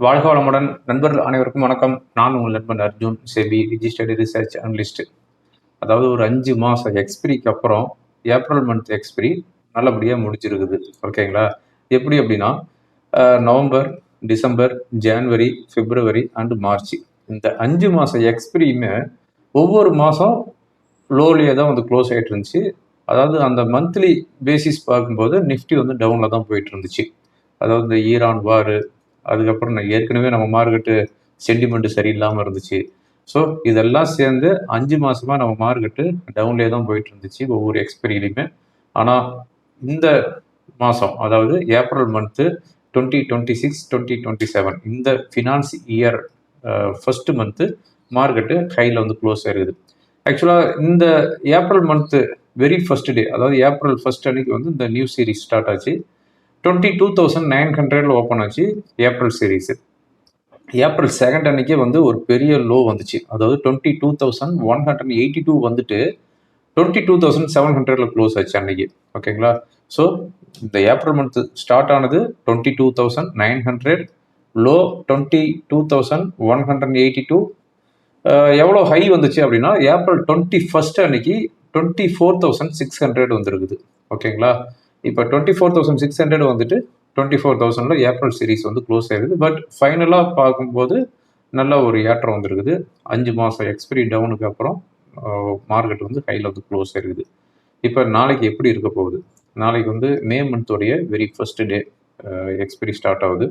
வாழ்க வளமுடன் நண்பர்கள் அனைவருக்கும் வணக்கம். நான் உங்கள் நண்பன் Arjun, SEBI registered research analyst. அதாவது ஒரு 5 மாதம் எக்ஸ்பிரிக்கு அப்புறம் ஏப்ரல் மந்த் எக்ஸ்பிரி நல்லபடியாக முடிச்சிருக்குது. ஓகேங்களா? எப்படி அப்படின்னா November, December, January, February and March இந்த 5 மாதம் எக்ஸ்பிரியுமே ஒவ்வொரு மாதம் லோலியே தான் வந்து க்ளோஸ் ஆகிட்டு இருந்துச்சு. அதாவது அந்த மந்த்லி பேசிஸ் பார்க்கும்போது நிஃப்டி வந்து டவுனில் தான் போயிட்டு இருந்துச்சு. அதாவது இந்த ஈரான் வார், அதுக்கப்புறம் ஏற்கனவே நம்ம மார்க்கெட்டு சென்டிமெண்ட் சரியில்லாமல் இருந்துச்சு. ஸோ இதெல்லாம் சேர்ந்து 5 மாதமாக நம்ம மார்க்கெட்டு டவுன்லேயே தான் போயிட்டு இருந்துச்சு ஒவ்வொரு எக்ஸ்பைரிலையுமே. ஆனால் இந்த மாதம், அதாவது ஏப்ரல் மந்த்து 2026, 2027 இந்த finance year first month market ஹையில் வந்து க்ளோஸ் ஆயிருக்குது. ஆக்சுவலாக இந்த ஏப்ரல் மந்த்து வெரி ஃபர்ஸ்ட் டே, அதாவது ஏப்ரல் ஃபர்ஸ்ட் அன்னைக்கு வந்து இந்த நியூ சீரிஸ் ஸ்டார்ட் ஆச்சு. 22,900 ஓப்பன் ஆச்சு ஏப்ரல் சீரீஸ். ஏப்ரல் செகண்ட் அன்னைக்கே வந்து ஒரு பெரிய லோ வந்துச்சு. அதாவது 22,182 வந்துட்டு 22,700 க்ளோஸ் ஆச்சு அன்னைக்கு. ஓகேங்களா? ஸோ இந்த ஏப்ரல் மந்த் ஸ்டார்ட் ஆனது 22,900, லோ 22,182. எவ்வளோ ஹை வந்துச்சு அப்படின்னா ஏப்ரல் 21 அன்னைக்கு 24,600 வந்துருக்குது. ஓகேங்களா? இப்போ 24,600 வந்துட்டு 24,000 ஏப்ரல் சீரீஸ் வந்து க்ளோஸ் ஆயிருக்குது. பட் ஃபைனலாக பார்க்கும்போது நல்ல ஒரு ஏற்றம் வந்துருக்குது. 5 மாதம் எக்ஸ்பிரி டவுனுக்கு அப்புறம் மார்க்கெட் வந்து ஹையில் வந்து க்ளோஸ் ஆயிருக்குது. இப்போ நாளைக்கு எப்படி இருக்க போகுது? நாளைக்கு வந்து மே மந்தோடைய very first day expiry start ஆகுது.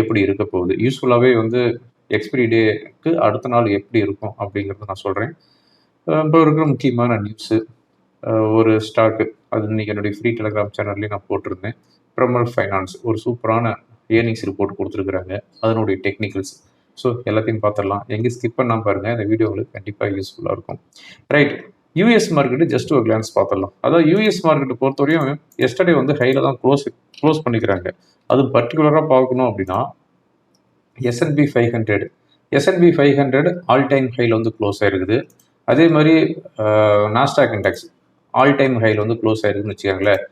எப்படி இருக்க போகுது? யூஸ்ஃபுல்லாகவே வந்து எக்ஸ்பிரி டேக்கு அடுத்த நாள் எப்படி இருக்கும் அப்படிங்கிறத நான் சொல்கிறேன். இப்போ இருக்கிற முக்கியமான நியூஸு, ஒரு ஸ்டாக்கு, அது இன்னைக்கு என்னுடைய ஃப்ரீ டெலிகிராம் சேனல்லையும் நான் போட்டிருந்தேன். பிரமல் ஃபைனான்ஸ் ஒரு சூப்பரான ஏர்னிங்ஸ் ரிப்போர்ட் கொடுத்துருக்குறாங்க, அதனுடைய டெக்னிக்கல்ஸ். ஸோ எல்லாத்தையும் பார்த்துடலாம். எங்கேயும் ஸ்கிப் பண்ணாமல் பாருங்கள், இந்த வீடியோ உங்களுக்கு கண்டிப்பாக யூஸ்ஃபுல்லாக இருக்கும். ரைட், யூஎஸ் மார்க்கெட்டு ஜஸ்ட் ஒரு கிளான்ஸ் பார்த்துடலாம். அதாவது யூஎஸ் மார்க்கெட்டு பொறுத்தவரையும் எஸ்டர்டே வந்து ஹையில் தான் க்ளோஸ் பண்ணிக்கிறாங்க. அது பர்டிகுலராக பார்க்கணும் அப்படின்னா S&P 500 ஆல் டைம் ஹையில் வந்து க்ளோஸ் ஆயிருக்குது. அதே மாதிரி நாஸ்டாக் இண்டெக்ஸ் ஆல் டைம் ஹையில் வந்து க்ளோஸ் ஆயிருக்குன்னு வச்சுக்கோங்களேன்.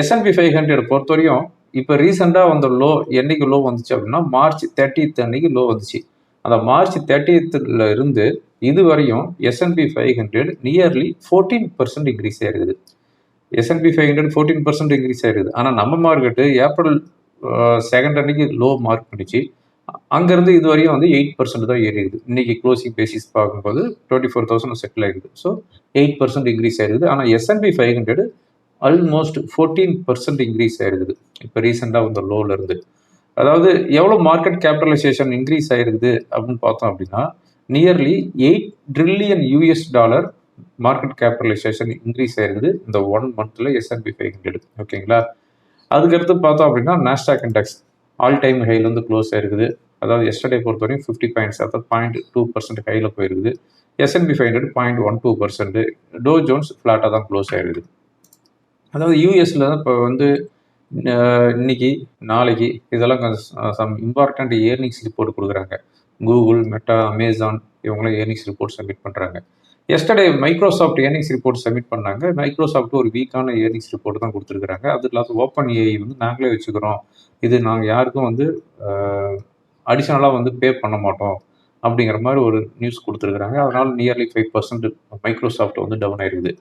S&P 500 பொறுத்தவரையும் இப்போ ரீசெண்டாக வந்த லோ என்னைக்கு லோ வந்துச்சு அப்படின்னா மார்ச் 30th அன்னைக்கு லோ வந்துச்சு. அந்த மார்ச் 30th இருந்து இது வரையும் S&P 500 நியர்லி 14% இன்க்ரீஸ் ஆயிருக்குது. S&P 500 14% இன்க்ரீஸ் ஆயிருக்குது. ஆனால் நம்ம மார்க்கெட்டு ஏப்ரல் செகண்ட் அன்னைக்கு லோ மார்க் பண்ணிச்சு. அங்கேருந்து இது வரையும் வந்து 8% தான் ஏறி இருக்குது. இன்னைக்கு க்ளோசிங் பேசிஸ் பார்க்கும்போது 24,000 செட்டில் ஆகிருக்குது. ஸோ 8% இன்க்ரீஸ் ஆயிருக்குது. ஆனால் S&P 500 ஆல்மோஸ்ட் 14% இன்க்ரீஸ் ஆயிருக்குது இப்போ ரீசெண்டாக வந்த லோவில் இருந்து. அதாவது எவ்வளோ மார்க்கெட் கேபிட்டலைசேஷன் இன்க்ரீஸ் ஆயிருக்குது அப்படின்னு பார்த்தோம் அப்படின்னா nearly $8 trillion market capitalisation increase ஆயிருக்குது இந்த 1 monthல S&P 500. ஓகேங்களா? அதுக்கடுத்து பார்த்தோம் அப்படின்னா நாஸ்டாக் இண்டெக்ஸ் ஆல் டைம் ஹையில் வந்து க்ளோஸ் ஆயிருக்குது. அதாவது எஸ்டர்டே பொறுத்தவரையும் 50 பாயிண்ட்ஸ், அதாவது 0.2% ஹையில் போயிருக்குது. S&P 500 0.12%, டோ ஜோன்ஸ் ஃப்ளாட்டாக தான் க்ளோஸ் ஆயிருக்குது. அதாவது யூஎஸில் தான் இப்போ வந்து இன்னைக்கு நாளைக்கு இதெல்லாம் சம் இம்பார்ட்டண்ட் ஏர்னிங்ஸ் ரிப்போர்ட் கொடுக்குறாங்க. கூகுள், மெட்டா, அமேசான் இவங்களாம் ஏர்னிங்ஸ் ரிப்போர்ட் சப்மிட் பண்ணுறாங்க. Yesterday Microsoft earnings report submit பண்ணாங்க. மைக்ரோசாஃப்ட் ஒரு வீக்கான ஏர்னிங்ஸ் ரிப்போர்ட் தான் கொடுத்துருக்குறாங்க. அது இல்லாத ஓப்பன் ஏஐ வந்து நாங்களே வச்சுக்கிறோம், இது நாங்கள் யாருக்கும் வந்து அடிஷ்னலாக வந்து பே பண்ண மாட்டோம் அப்படிங்கிற மாதிரி ஒரு நியூஸ் கொடுத்துருக்குறாங்க. அதனால் நியர்லி 5% மைக்ரோசாஃப்ட் வந்து டவுன் ஆயிருக்குது.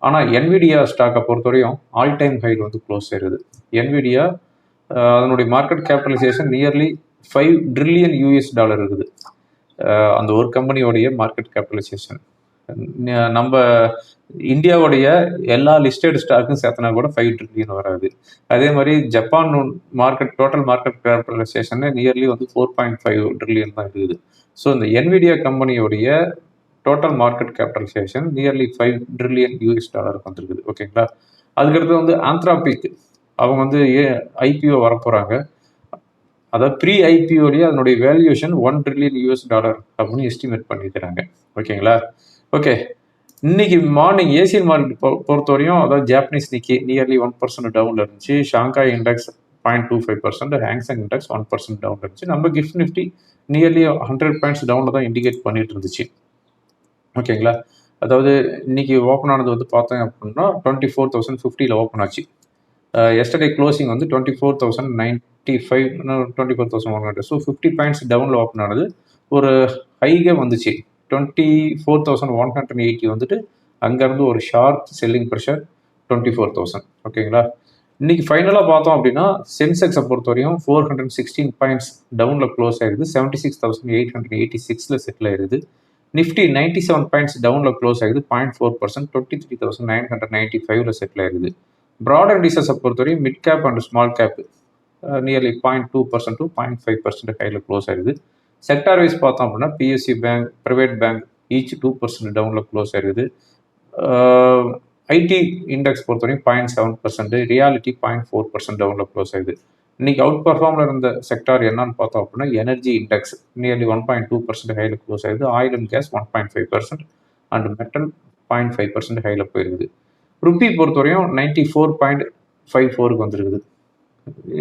ஆனால் என்விடியா ஸ்டாக்கை பொறுத்தவரையும் ஆல் டைம் ஹையில் வந்து க்ளோஸ் ஆயிருது. என்விடியா அதனுடைய மார்க்கெட் கேபிட்டலைசேஷன் நியர்லி $5 trillion இருக்குது. அந்த ஒரு கம்பெனியோடைய மார்க்கெட் கேபிட்டலைசேஷன் நம்ம இந்தியாவுடைய எல்லா லிஸ்டட் ஸ்டாக்கும் சேர்த்தனா கூட 5 trillion வராது. அதே மாதிரி Japan total market capitalisation nearly வந்து 4.5 trillion தான் இருக்குது. ஸோ இந்த என்விடியா கம்பெனியோடைய total market capitalisation nearly $5 trillion வந்துருக்குது. ஓகேங்களா? அதுக்கடுத்து வந்து ஆந்த்ராபிக் அவங்க வந்து ஐபிஓ வரப்போகிறாங்க. அதாவது ப்ரீ ஐபிஓலேயே அதனுடைய வேல்யூஷன் $1 trillion அப்படின்னு எஸ்டிமேட் பண்ணிக்கிறாங்க. ஓகேங்களா? ஓகே, இன்னைக்கு மார்னிங் ஏசியன் மார்க்கெட் பொறுத்தவரையும் அதாவது ஜாப்பனீஸ் நிக்கி நியர்லி 1% டவுனில் இருந்துச்சு. ஷாங்காய் இண்டெக்ஸ் 0.25%, ஹேங்சங் இண்டெக்ஸ் 1% டவுன் இருந்துச்சு. நம்ம கிஃப்ட் நிஃப்டி நியர்லி 100 பாயிண்ட்ஸ் டவுனில் தான் இண்டிகேட் பண்ணிட்டு இருந்துச்சு. ஓகேங்களா? அதாவது இன்னைக்கு ஓப்பன் ஆனது வந்து பார்த்தேன் அப்படின்னா 24,050 ஓப்பன் ஆச்சு. எஸ்டர்டே க்ளோசிங் வந்து 24,095 24,100. ஸோ 50 பாயிண்ட்ஸ் டவுனில் ஓப்பன் ஆனது. ஒரு ஹைகே வந்துச்சு 24,180 வந்துட்டு அங்கேருந்து ஒரு ஷார்ப் செல்லிங் ப்ரெஷர் 24,000. ஓகேங்களா. இன்னைக்கு ஃபைனலாக பார்த்தோம் அப்படின்னா சென்செக்ஸை பொறுத்தவரையும் 416 பாயிண்ட்ஸ் டவுனில் க்ளோஸ் ஆயிருது. 76,886 செட்டில் ஆயிருது. நிஃப்டி 97 பாயிண்ட்ஸ் டவுனில் க்ளோஸ் ஆகுது 0.4%, 23,995 செட்டில் ஆயிருது. ப்ராடர் இண்டிசஸை பொறுத்தவரையும் mid cap and small cap nearly 0.2% to 0.5% கையில் க்ளோஸ் ஆயிருது. செக்டார் வைஸ் பார்த்தோம் அப்படின்னா BSc bank, private bank each 2% டவுனில் க்ளோஸ் ஆயிருது. ஐடி இண்டெக்ஸ் பொறுத்தவரைக்கும் 0.7%, ரியாலிட்டி 0.4% டவுனில் க்ளோஸ் ஆகுது. இன்னைக்கு அவுட் பர்ஃபார்மில் இருந்த செக்டார் என்னன்னு பார்த்தோம் அப்படின்னா எனர்ஜி இண்டெக்ஸ் நியர்லி 1.2% ஹையில் க்ளோஸ் ஆகுது. Oil and gas 1.5% and metal 0.5% ஹையில் போயிருக்குது. ருப்பி பொறுத்தவரையும் 94.54 வந்துருக்குது.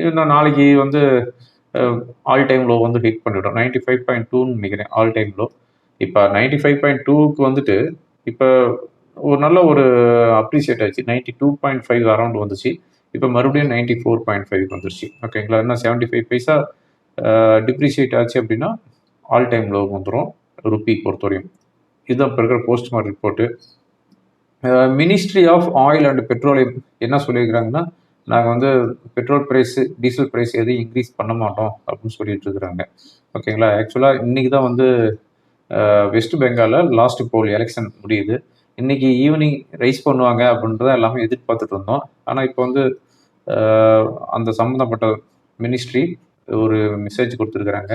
இன்னும் நாளைக்கு வந்து ஆல் டைம் லோ வந்து ஹிட் பண்ணிவிடும். 95.2ன்னு நினைக்கிறேன் ஆல் டைம் லோ. இப்போ 95.2க்கு வந்துட்டு இப்போ ஒரு நல்ல ஒரு அப்ரிஷியேட் ஆச்சு. 92.5 அரௌண்ட் வந்துச்சு. இப்போ மறுபடியும் 94.5 வந்துருச்சு. ஓகேங்களா. இன்னும் 75 பைசா டிப்ரிஷியேட் ஆச்சு அப்படின்னா ஆல் டைம் லோ வந்துடும் ருப்பி பொறுத்தவரையும். இதுதான் இப்போ இருக்கிற post market report. Ministry of oil and petroleum என்ன சொல்லியிருக்கிறாங்கன்னா, நாங்கள் வந்து பெட்ரோல் ப்ரைஸு, டீசல் ப்ரைஸ் எதையும் இன்க்ரீஸ் பண்ண மாட்டோம் அப்படின்னு சொல்லிட்டு இருக்கிறாங்க. ஓகேங்களா. ஆக்சுவலாக இன்றைக்கி தான் வந்து வெஸ்ட் பெங்காலில் லாஸ்ட் போல் எலெக்ஷன் முடியுது. இன்னைக்கு ஈவினிங் ரைஸ் பண்ணுவாங்க அப்படின்றத எல்லாமே எதிர்பார்த்துட்டு இருந்தோம். ஆனால் இப்போ வந்து அந்த சம்மந்தப்பட்ட மினிஸ்ட்ரி ஒரு மெசேஜ் கொடுத்துருக்குறாங்க.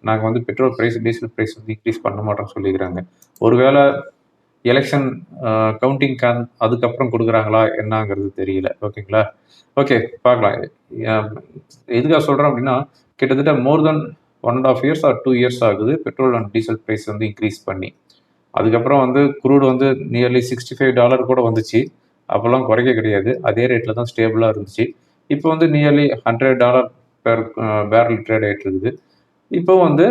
நாங்கள் வந்து பெட்ரோல் ப்ரைஸ், டீசல் ப்ரைஸ் வந்து இன்க்ரீஸ் பண்ண மாட்டோம்னு சொல்லிக்கிறாங்க. ஒருவேளை எலெக்ஷன் கவுண்டிங் அதுக்கப்புறம் கொடுக்குறாங்களா என்னங்கிறது தெரியல. ஓகேங்களா. ஓகே, பார்க்கலாம். எதுக்காக சொல்கிறேன் அப்படின்னா, கிட்டத்தட்ட மோர் தென் 1.5 years ஆர் 2 years ஆகுது பெட்ரோல் அண்ட் டீசல் ப்ரைஸ் வந்து இன்க்ரீஸ் பண்ணி. அதுக்கப்புறம் வந்து குரூட் வந்து நியர்லி $65 கூட வந்துச்சு. அப்போல்லாம் குறைக்க கிடையாது. அதே ரேட்டில் தான் ஸ்டேபிளாக இருந்துச்சு. இப்போ வந்து நியர்லி $100 பெர் பேரல் ட்ரேட் ஆகிட்டு இருக்குது. இப்போ வந்து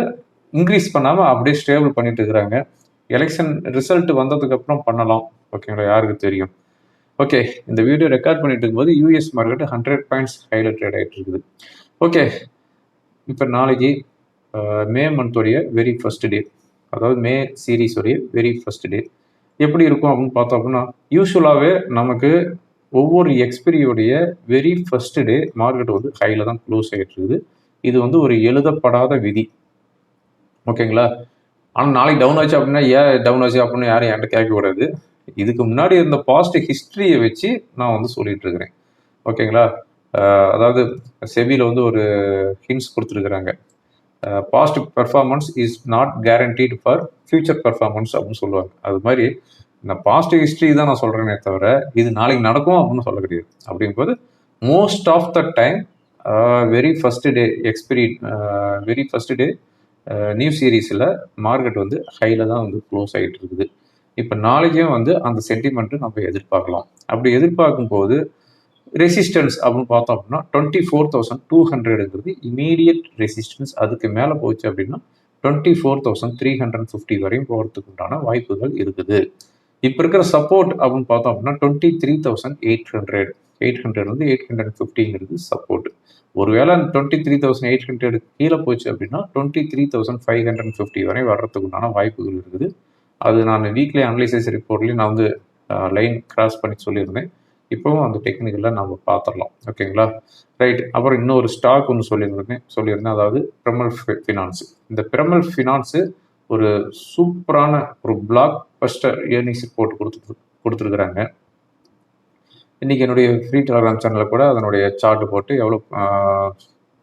இன்க்ரீஸ் பண்ணாமல் அப்படியே ஸ்டேபிள் பண்ணிட்டு இருக்கிறாங்க. எலெக்ஷன் ரிசல்ட் வந்ததுக்கப்புறம் பண்ணலாம். ஓகேங்களா, யாருக்கு தெரியும். ஓகே, இந்த வீடியோ ரெக்கார்ட் பண்ணிட்டு இருக்கும்போது யூஎஸ் மார்க்கெட் 100 பாயிண்ட்ஸ் ஹையில் ட்ரேட் ஆகிட்டு இருக்குது. ஓகே, இப்போ நாளைக்கு மே மந்தோடைய வெரி ஃபர்ஸ்ட் டே, அதாவது மே சீரீஸோடைய வெரி ஃபர்ஸ்ட் டே எப்படி இருக்கும் அப்படின்னு பார்த்தோம் அப்படின்னா, யூஸ்வலாகவே நமக்கு ஒவ்வொரு எக்ஸ்பிரியோடைய வெரி ஃபர்ஸ்ட் டே மார்க்கெட் வந்து ஹையில் தான் க்ளோஸ் ஆகிட்டு இருக்குது. இது வந்து ஒரு எழுதப்படாத விதி. ஓகேங்களா. ஆனால் நாளைக்கு டவுன் ஆச்சு அப்படின்னா ஏன் டவுன் ஆச்சு அப்படின்னு யாரும் என்கிட்ட கேட்கக்கூடாது. இதுக்கு முன்னாடி இருந்த பாஸ்ட் ஹிஸ்ட்ரியை வச்சு நான் வந்து சொல்லிட்டு இருக்கிறேன். ஓகேங்களா. அதாவது செபியில் வந்து ஒரு ஹிண்ட்ஸ் கொடுத்துருக்குறாங்க. Past performance is not guaranteed for future performance அப்படின்னு சொல்லுவாங்க. அது மாதிரி இந்த பாஸ்ட் ஹிஸ்ட்ரி தான் நான் சொல்கிறேனே தவிர இது நாளைக்கு நடக்கும் அப்படின்னு சொல்ல கிடையாது. அப்படிங்கும்போது most of the time very first day very first day new சீரீஸில் மார்க்கெட் வந்து ஹையில் தான் வந்து க்ளோஸ் ஆகிட்டு இருக்குது. இப்போ நாளைக்கும் வந்து அந்த சென்டிமெண்ட்டு நம்ம எதிர்பார்க்கலாம். அப்படி எதிர்பார்க்கும் போது ரெசிஸ்டன்ஸ் அப்படின்னு பார்த்தோம் அப்படின்னா 24,200ங்கிறது இமீடியட் ரெசிஸ்டன்ஸ். அதுக்கு மேலே போச்சு அப்படின்னா 24,350 வரையும் போகிறதுக்கு உண்டான வாய்ப்புகள் இருக்குது. இப்போ இருக்கிற சப்போர்ட் அப்படின்னு பார்த்தோம் அப்படின்னா 23,800 வந்து 850ங்கிறது சப்போர்ட். ஒருவேளை 23,800 கீழே போச்சு அப்படின்னா 23,550 வரை வர்றதுக்கு உண்டான வாய்ப்புகள் இருக்குது. அது நான் வீக்லி அனலைசிஸ் ரிப்போர்ட்லேயும் நான் வந்து லைன் கிராஸ் பண்ணி சொல்லியிருந்தேன். இப்போவும் அந்த டெக்னிக்கலில் நம்ம பார்த்துடலாம். ஓகேங்களா. ரைட். அப்புறம் இன்னொரு ஸ்டாக் ஒன்று சொல்லியிருந்தேன், அதாவது பிரமல் ஃபினான்ஸ். இந்த பிரமல் ஃபினான்ஸு ஒரு சூப்பரான ஒரு பிளாக் பஸ்டர் ஏர்னிங்ஸ் ரிப்போர்ட் கொடுத்துருக்குறாங்க. இன்றைக்கி என்னுடைய ஃப்ரீ டெலகிராம் சேனலில் கூட அதனுடைய சார்ட் போட்டு எவ்வளோ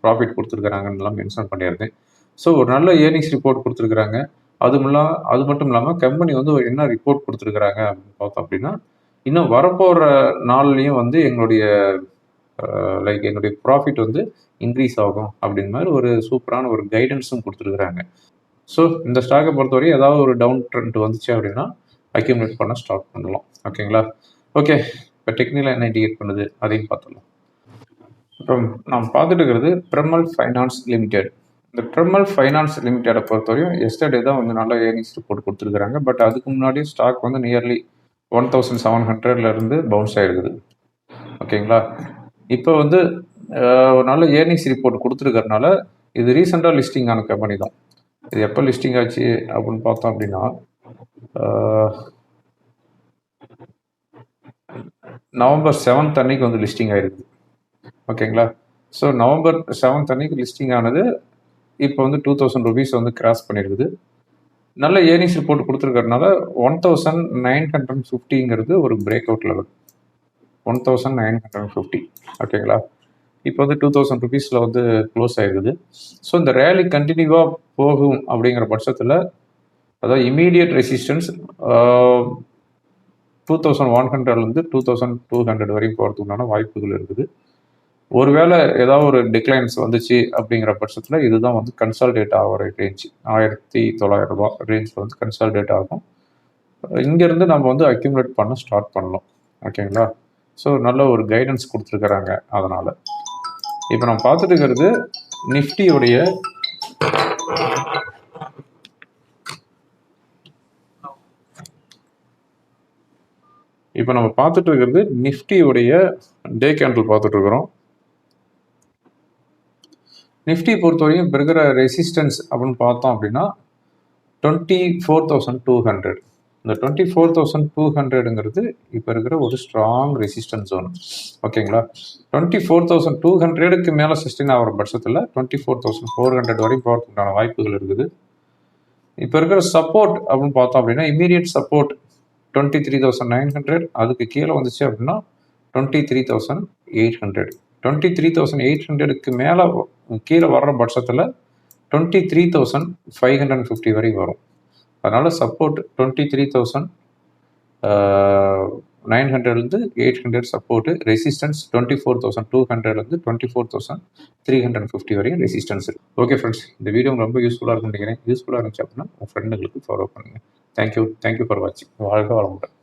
ப்ராஃபிட் கொடுத்துருக்குறாங்கன்னு மென்ஷன் பண்ணியிருந்தேன். ஸோ ஒரு நல்ல ஏர்னிங்ஸ் ரிப்போர்ட் கொடுத்துருக்குறாங்க. அது மட்டும் இல்லாமல் கம்பெனி வந்து என்ன ரிப்போர்ட் கொடுத்துருக்குறாங்க அப்படின்னு பார்த்தோம் அப்படின்னா, இன்னும் வரப்போகிற நாள்லேயும் வந்து என்னுடைய ப்ராஃபிட் வந்து இன்க்ரீஸ் ஆகும் அப்படின்ற மாதிரி ஒரு சூப்பரான ஒரு கைடன்ஸும் கொடுத்துருக்குறாங்க. ஸோ இந்த ஸ்டாக்கை பொறுத்தவரை ஏதாவது ஒரு டவுன் ட்ரெண்ட் வந்துச்சு அப்படின்னா அக்யூமுலேட் பண்ண ஸ்டார்ட் பண்ணலாம். ஓகேங்களா. ஓகே, இப்போ டெக்னிக்கலாக என்ன இண்டிகேட் பண்ணுது அதையும் பார்த்துடலாம். இப்போ நாம் பார்த்துட்டு இருக்கிறது பிரமல் ஃபைனான்ஸ் லிமிடெட். இந்த பிரமல் ஃபைனான்ஸ் லிமிடெடை பொறுத்தவரையும் எஸ்டர்டே தான் வந்து நல்ல ஏர்னிங்ஸ் ரிப்போர்ட் கொடுத்துருக்குறாங்க. பட் அதுக்கு முன்னாடி ஸ்டாக் வந்து நியர்லி 1,700 பவுன்ஸ் ஆகிடுது. ஓகேங்களா. இப்போ வந்து ஒரு நல்ல ஏர்னிங்ஸ் ரிப்போர்ட் கொடுத்துருக்கறனால இது ரீசெண்டாக லிஸ்டிங் ஆன கம்பெனி தான். இது எப்போ லிஸ்டிங் ஆச்சு அப்படின்னு பார்த்தோம் அப்படின்னா நவம்பர் 7th அன்னைக்கு வந்து லிஸ்டிங் ஆயிருக்குது. ஓகேங்களா? ஸோ நவம்பர் 7th அன்னைக்கு லிஸ்டிங் ஆனது இப்போ வந்து 2000 rupees வந்து கிராஸ் பண்ணியிருக்குது. நல்ல ஏர்னிங்ஸ் ரிப்போர்ட் கொடுத்துருக்கறனால 1950ங்கிறது ஒரு பிரேக் அவுட் லெவல். 1950. ஓகேங்களா? இப்போ வந்து 2000 rupeesல வந்து க்ளோஸ் ஆயிருக்குது. ஸோ இந்த ரேலி கண்டினியூவாக போகும் அப்படிங்கிற பட்சத்தில் அதாவது இமீடியட் ரெசிஸ்டன்ஸ் 2100லேருந்து 2200 வரைக்கும் போகிறதுக்குண்டான வாய்ப்புகள் இருக்குது. ஒருவேளை ஏதாவது ஒரு டிக்ளைன்ஸ் வந்துச்சு அப்படிங்கிற பட்சத்தில் இதுதான் வந்து கன்சால்டேட் ஆகிற ரேஞ்ச் 1900 ரூபா ரேஞ்சில் வந்து கன்சால்டேட் ஆகும். இங்கேருந்து நம்ம வந்து அக்யூமுலேட் பண்ண ஸ்டார்ட் பண்ணலாம். ஓகேங்களா? ஸோ நல்ல ஒரு கைடன்ஸ் கொடுத்துருக்குறாங்க. அதனால் இப்போ நம்ம பார்த்துட்டு இருக்கிறது நிஃப்டியோடைய டே கேண்டில் பார்த்துட்டு இருக்கிறோம். நிஃப்டி பொறுத்தவரையும் இப்போ இருக்கிற ரெசிஸ்டன்ஸ் அப்படின்னு பார்த்தோம் அப்படின்னா 24,200. இந்த 24,200ங்கிறது இப்போ இருக்கிற ஒரு ஸ்ட்ராங் ரெசிஸ்டன்ஸ் ஜோன். ஓகேங்களா? 24,200க்கு மேலே சஸ்டெயின் ஆகிற பட்சத்தில் 24,400 வரைக்கும் போகிறதுக்கான வாய்ப்புகள் இருக்குது. இப்போ இருக்கிற சப்போர்ட் அப்படின்னு பார்த்தோம் அப்படின்னா இமீடியட் சப்போர்ட் 23,900. அதுக்கு கீழே வந்துச்சு அப்படின்னா 23,800. 23,800க்கு மேலே கீழே வர்ற பட்சத்தில் 23,550 வரைக்கும் வரும். அதனால் சப்போர்ட் 23,900லேருந்து 800 சப்போர்ட்டு, ரெசிஸ்டன்ஸ் 24,200லேருந்து 24,350 வரையும் ரெசிஸ்டன்ஸ் இருக்குது. ஓகே ஃப்ரெண்ட்ஸ், இந்த வீடியோ ரொம்ப யூஸ்ஃபுல்லாக இருக்குன்னு நினைக்கிறேன். யூஸ்ஃபுல்லாக இருந்துச்சு அப்படின்னா உங்கள் ஃப்ரெண்டுங்களுக்கு ஃபாலோ பண்ணுங்கள். தேங்க்யூ ஃபார் வாட்சிங். வாழ்க வளமுடன்.